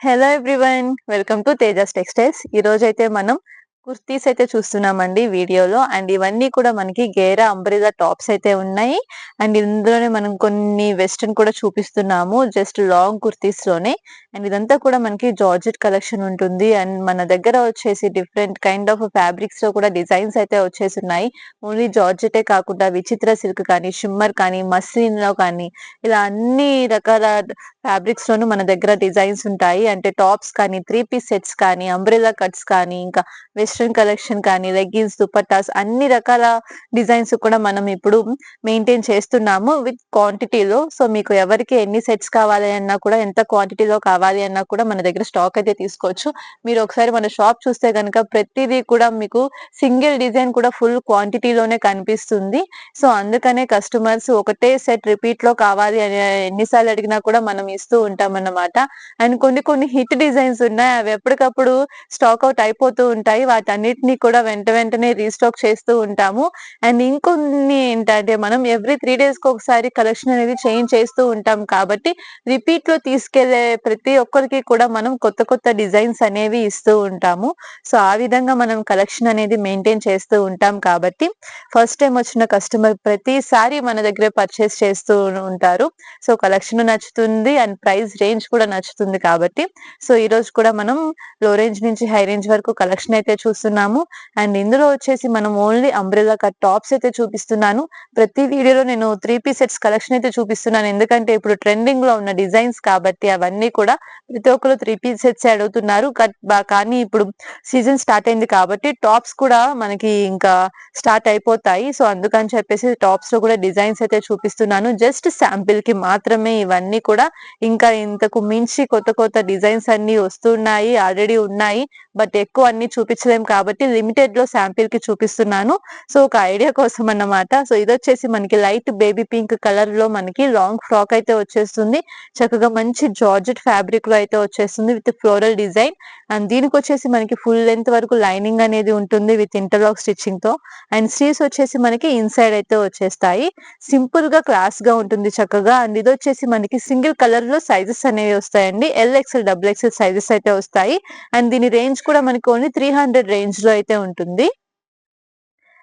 Hello everyone, welcome to Tejas textiles. ఈ రోజు అయితే మనం కుర్తీస్ అయితే చూస్తున్నామండి వీడియోలో. అండ్ ఇవన్నీ కూడా మనకి గేరా అంబ్రెల్లా టాప్స్ అయితే ఉన్నాయి. అండ్ ఇందులోనే మనం కొన్ని వెస్ట్రన్ కూడా చూపిస్తున్నాము, జస్ట్ లాంగ్ కుర్తీస్ లోనే. అండ్ ఇదంతా కూడా మనకి జార్జెట్ కలెక్షన్ ఉంటుంది. అండ్ మన దగ్గర వచ్చేసి డిఫరెంట్ కైండ్ ఆఫ్ ఫ్యాబ్రిక్స్ లో కూడా డిజైన్స్ అయితే వచ్చేసి ఉన్నాయి. ఓన్లీ జార్జెటే కాకుండా విచిత్ర సిల్క్ కానీ, షిమ్మర్ కానీ, మస్లిన్ లో కానీ, ఇలా అన్ని రకాల ఫ్యాబ్రిక్స్ లోను మన దగ్గర డిజైన్స్ ఉంటాయి. అంటే టాప్స్ కానీ, త్రీ పీస్ సెట్స్ కానీ, అంబ్రెల్లా కట్స్ కానీ, ఇంకా వెస్ట్రన్ కలెక్షన్ కానీ, లెగ్గిన్స్, దుపట్టాస్, అన్ని రకాల డిజైన్స్ కూడా మనం ఇప్పుడు మెయింటైన్ చేస్తున్నాము విత్ క్వాంటిటీలో. సో మీకు ఎవరికి ఎన్ని సెట్స్ కావాలి అన్నా కూడా, ఎంత క్వాంటిటీలో కావాలి అన్నా కూడా మన దగ్గర స్టాక్ అయితే తీసుకోవచ్చు. మీరు ఒకసారి మన షాప్ చూస్తే గనుక ప్రతిదీ కూడా మీకు సింగిల్ డిజైన్ కూడా ఫుల్ క్వాంటిటీలోనే కనిపిస్తుంది. సో అందుకనే కస్టమర్స్ ఒకటే సెట్ రిపీట్ లో కావాలి అని ఎన్నిసార్లు అడిగినా కూడా మనం ఇస్తూ ఉంటామన్నమాట. అండ్ కొన్ని కొన్ని హిట్ డిజైన్స్ ఉన్నాయి, అవి ఎప్పటికప్పుడు స్టాక్ అవుట్ అయిపోతూ ఉంటాయి. వాటన్నిటిని కూడా వెంటనే రీస్టాక్ చేస్తూ ఉంటాము. అండ్ ఇంకొన్ని ఏంటంటే మనం ఎవ్రీ 3 డేస్ కి ఒకసారి కలెక్షన్ అనేది చేంజ్ చేస్తూ ఉంటాం కాబట్టి రిపీట్ లో తీసుకెళ్లే ప్రతి ఒక్కరికి కూడా మనం కొత్త కొత్త డిజైన్స్ అనేవి ఇస్తూ ఉంటాము. సో ఆ విధంగా మనం కలెక్షన్ అనేది మెయింటైన్ చేస్తూ ఉంటాం కాబట్టి ఫస్ట్ టైం వచ్చిన కస్టమర్ ప్రతిసారి మన దగ్గర పర్చేస్ చేస్తూ ఉంటారు. సో కలెక్షన్ నచ్చుతుంది అండ్ ప్రైస్ రేంజ్ కూడా నచ్చుతుంది కాబట్టి సో ఈ రోజు కూడా మనం లో రేంజ్ నుంచి హై రేంజ్ వరకు కలెక్షన్ అయితే చూస్తున్నాము. అండ్ ఇందులో వచ్చేసి మనం ఓన్లీ అంబ్రెల్లా కట్ టాప్స్ అయితే చూపిస్తున్నాను. ప్రతి వీడియోలో నేను 3 పీస్ సెట్స్ కలెక్షన్ అయితే చూపిస్తున్నాను, ఎందుకంటే ఇప్పుడు ట్రెండింగ్ లో ఉన్న డిజైన్స్ కాబట్టి అవన్నీ కూడా ప్రతి ఒక్కరు 3 పీస్ సెట్స్ అడుగుతున్నారు. కానీ ఇప్పుడు సీజన్ స్టార్ట్ అయింది కాబట్టి టాప్స్ కూడా మనకి ఇంకా స్టార్ట్ అయిపోతాయి. సో అందుకని చెప్పేసి టాప్స్ లో కూడా డిజైన్స్ అయితే చూపిస్తున్నాను, జస్ట్ శాంపిల్ కి మాత్రమే ఇవన్నీ కూడా. ఇంకా ఇంతకు మించి కొత్త కొత్త డిజైన్స్ అన్ని వస్తున్నాయి, ఆల్రెడీ ఉన్నాయి. బట్ ఎక్కువ అన్ని చూపించలేం కాబట్టి లిమిటెడ్ లో శాంపిల్ కి చూపిస్తున్నాను. సో ఒక ఐడియా కోసం అన్నమాట. సో ఇది వచ్చేసి మనకి లైట్ బేబీ పింక్ కలర్ లో మనకి లాంగ్ ఫ్రాక్ అయితే వచ్చేస్తుంది. చక్కగా మంచి జార్జెట్ ఫ్యాబ్రిక్ లో అయితే వచ్చేస్తుంది విత్ ఫ్లోరల్ డిజైన్. అండ్ దీనికి వచ్చేసి మనకి ఫుల్ లెంత్ వరకు లైనింగ్ అనేది ఉంటుంది విత్ ఇంటర్లాక్ స్టిచ్చింగ్ తో. అండ్ స్లీవ్స్ వచ్చేసి మనకి ఇన్సైడ్ అయితే వచ్చేస్తాయి. సింపుల్ గా క్లాస్ గా ఉంటుంది చక్కగా. అండ్ ఇది వచ్చేసి మనకి సింగిల్ కలర్ లో సైజెస్ అనేవి వస్తాయండి. ఎల్ డబుల్ ఎక్స్ఎల్ సైజెస్ అయితే వస్తాయి. అండ్ దీని రేంజ్ కూడా మనకి ఓన్లీ 300 రేంజ్ లో అయితే ఉంటుంది.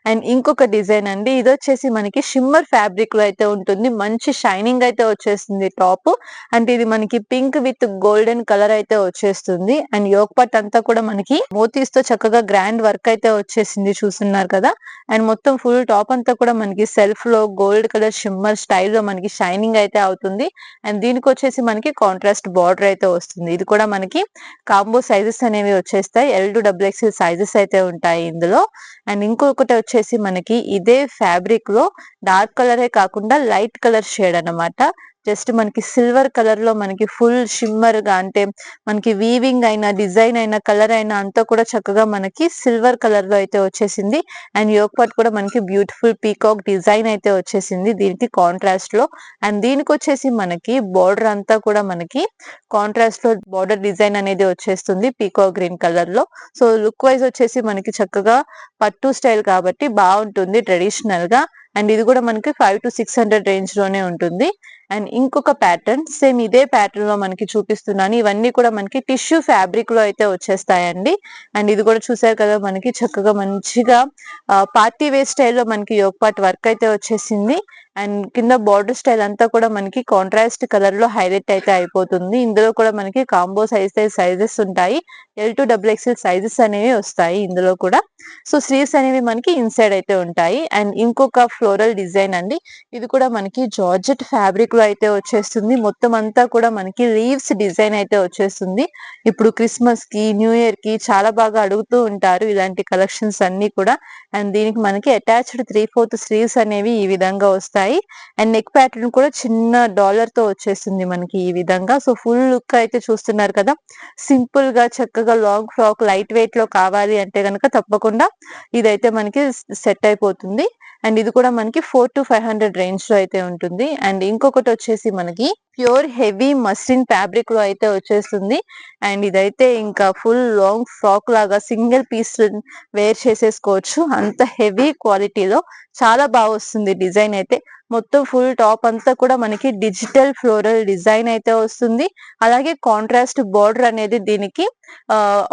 అండ్ ఇంకొక డిజైన్ అండి, ఇది వచ్చేసి మనకి షిమ్మర్ ఫ్యాబ్రిక్ లో అయితే ఉంటుంది. మంచి షైనింగ్ అయితే వచ్చేస్తుంది టాప్. అంటే ఇది మనకి పింక్ విత్ గోల్డెన్ కలర్ అయితే వచ్చేస్తుంది. అండ్ యోక్ పార్ట్ అంతా కూడా మనకి మోతీస్ తో చక్కగా గ్రాండ్ వర్క్ అయితే వచ్చేసింది, చూస్తున్నారు కదా. అండ్ మొత్తం ఫుల్ టాప్ అంతా కూడా మనకి సెల్ఫ్ లో గోల్డ్ కలర్ షిమ్మర్ స్టైల్ లో మనకి షైనింగ్ అయితే అవుతుంది. అండ్ దీనికి వచ్చేసి మనకి కాంట్రాస్ట్ బార్డర్ అయితే వస్తుంది. ఇది కూడా మనకి కాంబో సైజెస్ అనేవి వచ్చేస్తాయి. L to XXL సైజెస్ అయితే ఉంటాయి ఇందులో. అండ్ ఇంకొకటి వచ్చేసి మనకి ఇదే ఫ్యాబ్రిక్ లో డార్క్ కలరే కాకుండా లైట్ కలర్ షేడ్ అన్నమాట. జస్ట్ మనకి సిల్వర్ కలర్ లో మనకి ఫుల్ షిమ్మర్ గా, అంటే మనకి వీవింగ్ అయినా డిజైన్ అయినా కలర్ అయినా అంతా కూడా చక్కగా మనకి సిల్వర్ కలర్ లో అయితే వచ్చేసింది. అండ్ యోక్ పార్ట్ కూడా మనకి బ్యూటిఫుల్ పీకాక్ డిజైన్ అయితే వచ్చేసింది దీనికి కాంట్రాస్ట్ లో. అండ్ దీనికి వచ్చేసి మనకి బోర్డర్ అంతా కూడా మనకి కాంట్రాస్ట్ లో బోర్డర్ డిజైన్ అనేది వచ్చేస్తుంది పీకాక్ గ్రీన్ కలర్ లో. సో లుక్ వైజ్ వచ్చేసి మనకి చక్కగా పట్టు స్టైల్ కాబట్టి బాగుంటుంది ట్రెడిషనల్ గా. అండ్ ఇది కూడా మనకి 500 to 600 రేంజ్ లోనే ఉంటుంది. అండ్ ఇంకొక ప్యాటర్న్ సేమ్ ఇదే ప్యాటర్న్ లో మనకి చూపిస్తున్నాను. ఇవన్నీ కూడా మనకి టిష్యూ ఫ్యాబ్రిక్ లో అయితే వచ్చేస్తాయండి. అండ్ ఇది కూడా చూసారు కదా, మనకి చక్కగా మంచిగా పార్టీ వేర్ స్టైల్లో మనకి యోక్ పార్ట్ వర్క్ అయితే వచ్చేసింది. అండ్ కింద బార్డర్ స్టైల్ అంతా కూడా మనకి కాంట్రాస్ట్ కలర్ లో హైలైట్ అయితే అయిపోతుంది. ఇందులో కూడా మనకి కాంబో సైజెస్ ఉంటాయి. L to XXL సైజెస్ అనేవి వస్తాయి ఇందులో కూడా. సో స్లీవ్స్ అనేవి మనకి ఇన్సైడ్ అయితే ఉంటాయి. అండ్ ఇంకొక ఫ్లోరల్ డిజైన్ అండి, ఇది కూడా మనకి జార్జెట్ ఫ్యాబ్రిక్ లో అయితే వచ్చేస్తుంది. మొత్తం అంతా కూడా మనకి లీవ్స్ డిజైన్ అయితే వచ్చేస్తుంది. ఇప్పుడు క్రిస్మస్ కి, న్యూ ఇయర్ కి చాలా బాగా అడుగుతూ ఉంటారు ఇలాంటి కలెక్షన్స్ అన్ని కూడా. అండ్ దీనికి మనకి అటాచ్డ్ 3/4 స్లీవ్స్ అనేవి ఈ విధంగా వస్తాయి. అండ్ నెక్ ప్యాటర్న్ కూడా చిన్న డాలర్ తో వచ్చేస్తుంది మనకి ఈ విధంగా. సో ఫుల్ లుక్ అయితే చూస్తున్నారు కదా. సింపుల్ గా చక్కగా లాంగ్ ఫ్రాక్ లైట్ వెయిట్ లో కావాలి అంటే గనక తప్పకుండా ఇదైతే మనకి సెట్ అయిపోతుంది. అండ్ ఇది కూడా మనకి 400 to 500 రేంజ్ లో అయితే ఉంటుంది. అండ్ ఇంకొకటి వచ్చేసి మనకి ప్యూర్ హెవీ మస్లిన్ ఫ్యాబ్రిక్ లో అయితే వచ్చేస్తుంది. అండ్ ఇదైతే ఇంకా ఫుల్ లాంగ్ ఫ్రాక్ లాగా సింగిల్ పీస్ వేర్ చేసేసుకోవచ్చు, అంత హెవీ క్వాలిటీలో చాలా బాగా వస్తుంది డిజైన్ అయితే. మొత్తం ఫుల్ టాప్ అంతా కూడా మనకి డిజిటల్ ఫ్లోరల్ డిజైన్ అయితే వస్తుంది. అలాగే కాంట్రాస్ట్ బార్డర్ అనేది దీనికి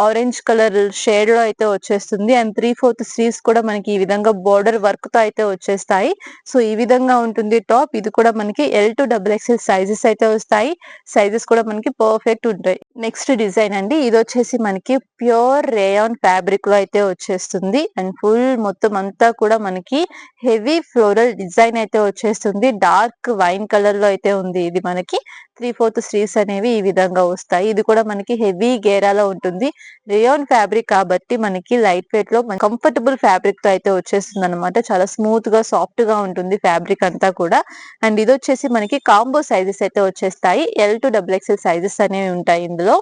ఆరెంజ్ కలర్ షేడ్ లో అయితే వచ్చేస్తుంది. అండ్ 3/4 స్లీవ్స్ కూడా మనకి ఈ విధంగా బార్డర్ వర్క్ తో అయితే వచ్చేస్తాయి. సో ఈ విధంగా ఉంటుంది టాప్. ఇది కూడా మనకి L to XXL సైజెస్ అయితే వస్తాయి. సైజెస్ కూడా మనకి పర్ఫెక్ట్ ఉంటాయి. నెక్స్ట్ డిజైన్ అండి, ఇది వచ్చేసి మనకి ప్యూర్ రేయాన్ ఫ్యాబ్రిక్ లో అయితే వచ్చేస్తుంది. అండ్ ఫుల్ మొత్తం అంతా కూడా మనకి హెవీ ఫ్లోరల్ డిజైన్ అయితే వచ్చేస్తుంది. డార్క్ వైన్ కలర్ లో అయితే ఉంది. ఇది మనకి 3/4 స్లీవ్స్ అనేవి ఈ విధంగా వస్తాయి. ఇది కూడా మనకి హెవీ గేరాలో ఉంటుంది. రేయాన్ ఫ్యాబ్రిక్ కాబట్టి మనకి లైట్ వెయిట్ లో కంఫర్టబుల్ ఫ్యాబ్రిక్ తో అయితే వచ్చేస్తుంది అనమాట. చాలా స్మూత్ గా సాఫ్ట్ గా ఉంటుంది ఫ్యాబ్రిక్ అంతా కూడా. అండ్ ఇది వచ్చేసి మనకి కాంబో సైజెస్ అయితే వచ్చేస్తాయి. L to XXL సైజెస్ అనేవి ఉంటాయి ఇందులో.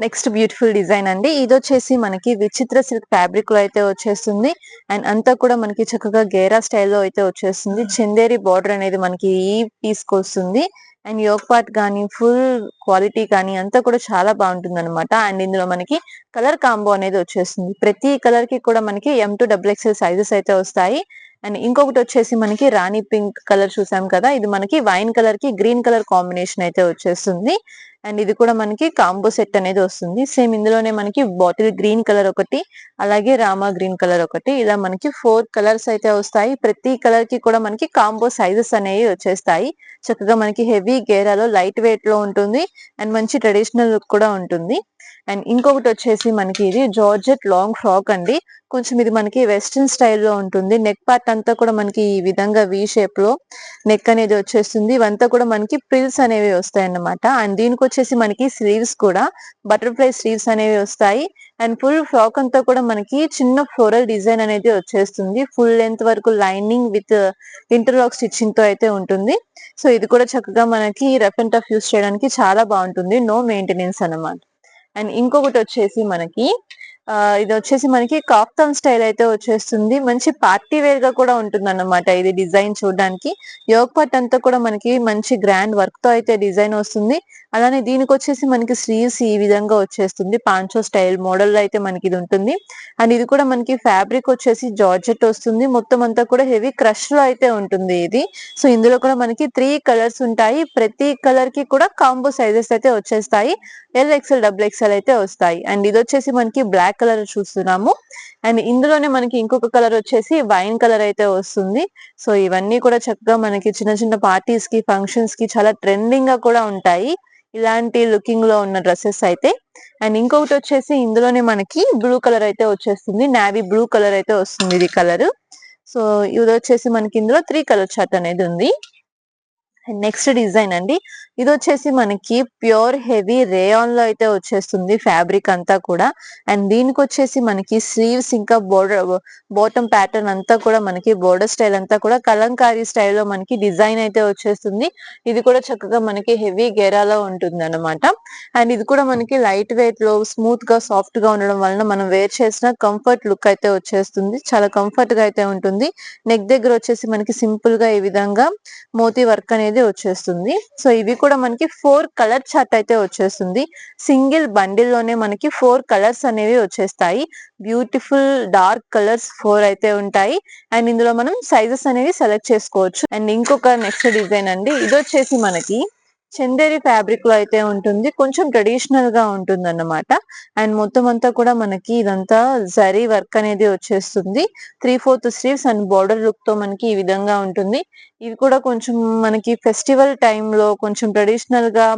నెక్స్ట్ బ్యూటిఫుల్ డిజైన్ అండి, ఇది వచ్చేసి మనకి విచిత్ర సిల్క్ ఫ్యాబ్రిక్ లో అయితే వచ్చేస్తుంది. అండ్ అంతా కూడా మనకి చక్కగా గేరా స్టైల్లో అయితే వచ్చేస్తుంది. చందేరి బార్డర్ అనేది మనకి ఈ పీస్ కి వస్తుంది. అండ్ యోగ్ పార్ట్ కానీ ఫుల్ క్వాలిటీ కానీ అంతా కూడా చాలా బాగుంటుంది అనమాట. అండ్ ఇందులో మనకి కలర్ కాంబో అనేది వచ్చేస్తుంది. ప్రతి కలర్ కి కూడా మనకి M to XXL సైజెస్ అయితే వస్తాయి. అండ్ ఇంకొకటి వచ్చేసి మనకి రాణి పింక్ కలర్ చూసాం కదా, ఇది మనకి వైన్ కలర్ కి గ్రీన్ కలర్ కాంబినేషన్ అయితే వచ్చేస్తుంది. అండ్ ఇది కూడా మనకి కాంబో సెట్ అనేది వస్తుంది. సేమ్ ఇందులోనే మనకి బాటిల్ గ్రీన్ కలర్ ఒకటి, అలాగే రామా గ్రీన్ కలర్ ఒకటి, ఇలా మనకి 4 కలర్స్ అయితే వస్తాయి. ప్రతి కలర్ కి కూడా మనకి కాంబో సైజెస్ అనేవి వచ్చేస్తాయి. చక్కగా మనకి హెవీ గేరాలో లైట్ వెయిట్ లో ఉంటుంది. అండ్ మంచి ట్రెడిషనల్ లుక్ కూడా ఉంటుంది. అండ్ ఇంకొకటి వచ్చేసి మనకి ఇది జార్జెట్ లాంగ్ ఫ్రాక్ అండి. కొంచెం ఇది మనకి వెస్ట్రన్ స్టైల్లో ఉంటుంది. నెక్ పార్ట్ అంతా కూడా మనకి ఈ విధంగా వి షేప్ లో నెక్ అనేది వచ్చేస్తుంది. ఇవంతా కూడా మనకి ప్రిల్స్ అనేవి వస్తాయి అన్నమాట. అండ్ దీనికి వచ్చేసి మనకి స్లీవ్స్ కూడా బటర్ఫ్లై స్లీవ్స్ అనేవి వస్తాయి. అండ్ ఫుల్ ఫ్రాక్ అంతా కూడా మనకి చిన్న ఫ్లోరల్ డిజైన్ అనేది వచ్చేస్తుంది. ఫుల్ లెంత్ వరకు లైనింగ్ విత్ ఇంటర్లాక్ స్టిచ్చింగ్ తో అయితే ఉంటుంది. సో ఇది కూడా చక్కగా మనకి రఫ్ అండ్ టఫ్ యూస్ చేయడానికి చాలా బాగుంటుంది. నో మెయింటెనెన్స్ అన్నమాట. అండ్ ఇంకొకటి వచ్చేసి మనకి ఇది వచ్చేసి మనకి కాఫ్తాన్ స్టైల్ అయితే వచ్చేస్తుంది. మంచి పార్టీ వేర్ గా కూడా ఉంటుంది అన్నమాట. ఇది డిజైన్ చూడడానికి యోగ్ పార్ట్ అంతా కూడా మనకి మంచి గ్రాండ్ వర్క్ తో అయితే డిజైన్ వస్తుంది. అలానే దీనికి వచ్చేసి మనకి స్లీవ్స్ ఈ విధంగా వచ్చేస్తుంది. పాంచో స్టైల్ మోడల్ లో అయితే మనకి ఇది ఉంటుంది. అండ్ ఇది కూడా మనకి ఫ్యాబ్రిక్ వచ్చేసి జార్జెట్ వస్తుంది. మొత్తం అంతా కూడా హెవీ క్రష్ లో అయితే ఉంటుంది ఇది. సో ఇందులో కూడా మనకి 3 కలర్స్ ఉంటాయి. ప్రతి కలర్ కి కూడా కాంబో సైజెస్ అయితే వచ్చేస్తాయి. LXL, XXL అయితే వస్తాయి. అండ్ ఇది వచ్చేసి మనకి బ్లాక్ కలర్ చూస్తున్నాము. అండ్ ఇందులోనే మనకి ఇంకొక కలర్ వచ్చేసి వైన్ కలర్ అయితే వస్తుంది. సో ఇవన్నీ కూడా చక్కగా మనకి చిన్న చిన్న పార్టీస్ కి ఫంక్షన్స్ కి చాలా ట్రెండింగ్ గా కూడా ఉంటాయి ఇలాంటి లుకింగ్ లో ఉన్న డ్రెస్సెస్ అయితే. అండ్ ఇంకొకటి వచ్చేసి ఇందులోనే మనకి బ్లూ కలర్ అయితే వచ్చేస్తుంది. నావీ బ్లూ కలర్ అయితే వస్తుంది ఇది కలర్. సో ఇది వచ్చేసి మనకి ఇందులో 3 కలర్ చార్ట్ అనేది ఉంది. నెక్స్ట్ డిజైన్ అండి, ఇది వచ్చేసి మనకి ప్యూర్ హెవీ రేయాన్ లో అయితే వచ్చేస్తుంది ఫ్యాబ్రిక్ అంతా కూడా. అండ్ దీనికి వచ్చేసి మనకి స్లీవ్స్ ఇంకా బోర్డర్ బాటమ్ ప్యాటర్న్ అంతా కూడా మనకి బోర్డర్ స్టైల్ అంతా కూడా కలంకారీ స్టైల్లో మనకి డిజైన్ అయితే వచ్చేస్తుంది. ఇది కూడా చక్కగా మనకి హెవీ గేరాలో ఉంటుంది అనమాట. అండ్ ఇది కూడా మనకి లైట్ వెయిట్ లో స్మూత్ గా సాఫ్ట్ గా ఉండడం వలన మనం వేర్ చేసిన కంఫర్ట్ లుక్ అయితే వచ్చేస్తుంది. చాలా కంఫర్ట్ గా అయితే ఉంటుంది. నెక్ దగ్గర వచ్చేసి మనకి సింపుల్ గా ఈ విధంగా మోతీ వర్క్ అనేది వచ్చేస్తుంది. సో ఇవి కూడా మనకి 4 కలర్ చార్ట్ అయితే వచ్చేస్తుంది. సింగిల్ బండిల్ లోనే మనకి 4 కలర్స్ అనేవి వచ్చేస్తాయి. బ్యూటిఫుల్ డార్క్ కలర్స్ 4 అయితే ఉంటాయి. అండ్ ఇందులో మనం సైజెస్ అనేవి సెలెక్ట్ చేసుకోవచ్చు. అండ్ ఇంకొక నెక్స్ట్ డిజైన్ అండి, ఇది వచ్చేసి మనకి చందేరి ఫ్యాబ్రిక్ లో అయితే ఉంటుంది. కొంచెం ట్రెడిషనల్ గా ఉంటుంది అన్నమాట. అండ్ మొత్తం అంతా కూడా మనకి ఇదంతా జరీ వర్క్ అనేది వచ్చేస్తుంది. 3/4 స్లీవ్స్ అండ్ బార్డర్ లుక్ తో మనకి ఈ విధంగా ఉంటుంది. ఇది కూడా కొంచెం మనకి ఫెస్టివల్ లో కొంచెం ట్రెడిషనల్ గా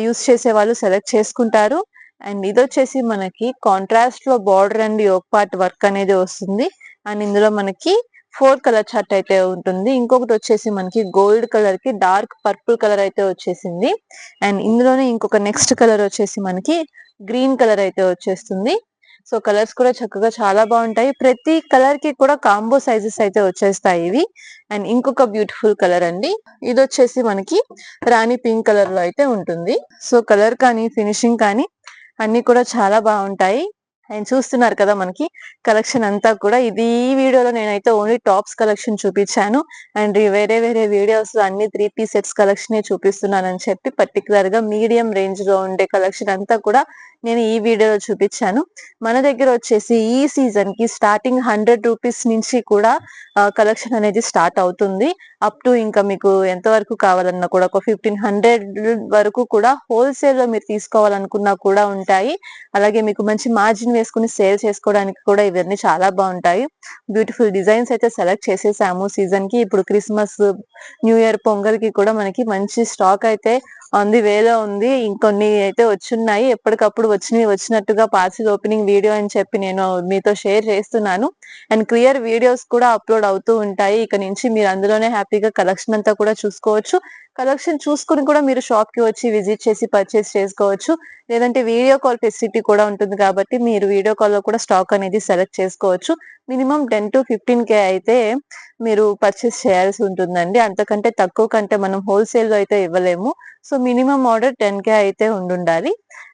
యూస్ చేసే వాళ్ళు సెలెక్ట్ చేసుకుంటారు. అండ్ ఇది వచ్చేసి మనకి కాంట్రాస్ట్ లో border and yoke part work అనేది వస్తుంది. అండ్ ఇందులో మనకి 4 కలర్ చార్ట్ అయితే ఉంటుంది. ఇంకొకటి వచ్చేసి మనకి గోల్డ్ కలర్ కి డార్క్ పర్పుల్ కలర్ అయితే వచ్చేసింది. అండ్ ఇందులోనే ఇంకొక నెక్స్ట్ కలర్ వచ్చేసి మనకి గ్రీన్ కలర్ అయితే వచ్చేస్తుంది. సో కలర్స్ కూడా చక్కగా చాలా బాగుంటాయి. ప్రతి కలర్ కి కూడా కాంబో సైజెస్ అయితే వచ్చేస్తాయి ఇవి. అండ్ ఇంకొక బ్యూటిఫుల్ కలర్ అండి, ఇది వచ్చేసి మనకి రాణి పింక్ కలర్ లో అయితే ఉంటుంది. సో కలర్ కానీ ఫినిషింగ్ కానీ అన్ని కూడా చాలా బాగుంటాయి. అండ్ చూస్తున్నారు కదా మనకి కలెక్షన్ అంతా కూడా ఇది ఈ వీడియోలో నేనైతే ఓన్లీ టాప్స్ కలెక్షన్ చూపించాను. అండ్ వేరే వేరే వీడియోస్ లో అన్ని 3 పీస్ సెట్స్ కలెక్షనే చూపిస్తున్నానని చెప్పి పర్టికులర్ గా మీడియం రేంజ్ లో ఉండే కలెక్షన్ అంతా కూడా నేను ఈ వీడియోలో చూపించాను. మన దగ్గర వచ్చేసి ఈ సీజన్ కి స్టార్టింగ్ 100 రూపీస్ నుంచి కూడా కలెక్షన్ అనేది స్టార్ట్ అవుతుంది. అప్ టు ఇంకా మీకు ఎంత వరకు కావాలన్నా కూడా ఒక 1500 వరకు కూడా హోల్సేల్ లో మీరు తీసుకోవాలనుకున్నా కూడా ఉంటాయి. అలాగే మీకు మంచి మార్జిన్ వేసుకుని సేల్ చేసుకోవడానికి కూడా ఇవన్నీ చాలా బాగుంటాయి. బ్యూటిఫుల్ డిజైన్స్ అయితే సెలెక్ట్ చేసేసాము సీజన్ కి. ఇప్పుడు క్రిస్మస్, న్యూ ఇయర్, పొంగల్ కి కూడా మనకి మంచి స్టాక్ అయితే ఆన్ ది వేలో ఉంది. ఇంకొన్ని అయితే వచ్చున్నాయి. ఎప్పటికప్పుడు వచ్చినట్టుగా పార్సిల్ ఓపెనింగ్ వీడియో అని చెప్పి నేను మీతో షేర్ చేస్తున్నాను. అండ్ క్లియర్ వీడియోస్ కూడా అప్లోడ్ అవుతూ ఉంటాయి. ఇక నుంచి మీరు అందులోనే హ్యాపీగా కలెక్షన్ అంతా కూడా చూసుకోవచ్చు. కలెక్షన్ చూసుకుని కూడా మీరు షాప్ కి వచ్చి విజిట్ చేసి పర్చేస్ చేసుకోవచ్చు. లేదంటే వీడియో కాల్ ఫెసిలిటీ కూడా ఉంటుంది కాబట్టి మీరు వీడియో కాల్ లో కూడా స్టాక్ అనేది సెలెక్ట్ చేసుకోవచ్చు. మినిమం 10 to 15K అయితే మీరు పర్చేస్ చేయాల్సి ఉంటుందండి. అంతకంటే తక్కువ కంటే మనం హోల్సేల్ లో అయితే ఇవ్వలేము. సో మినిమం ఆర్డర్ 10K అయితే ఉండాలి.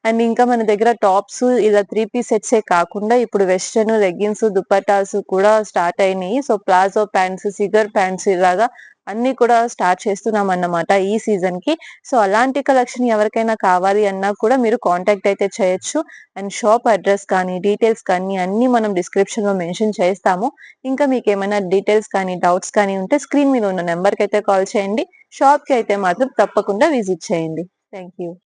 అండ్ ఇంకా మన దగ్గర టాప్స్ ఇలా 3 పీస్ సెట్సే కాకుండా ఇప్పుడు వెస్టర్న్, లెగ్గిన్స్, దుపట్టాస్ కూడా స్టార్ట్ అయినాయి. So palazzo pants, cigar pants ఇలాగా అన్ని కూడా స్టార్ట్ చేస్తున్నాం అన్నమాట ఈ సీజన్ కి. సో అలాంటి కలెక్షన్ ఎవరికైనా కావాలి అన్నా కూడా మీరు కాంటాక్ట్ అయితే చేయొచ్చు. అండ్ షాప్ అడ్రస్ కానీ డీటెయిల్స్ కానీ అన్ని మనం డిస్క్రిప్షన్ లో మెన్షన్ చేస్తాము. ఇంకా మీకు ఏమైనా డీటెయిల్స్ కానీ డౌట్స్ కానీ ఉంటే స్క్రీన్ మీద ఉన్న నెంబర్ కి అయితే కాల్ చేయండి. షాప్ కి అయితే మాత్రం తప్పకుండా విజిట్ చేయండి. Thank you.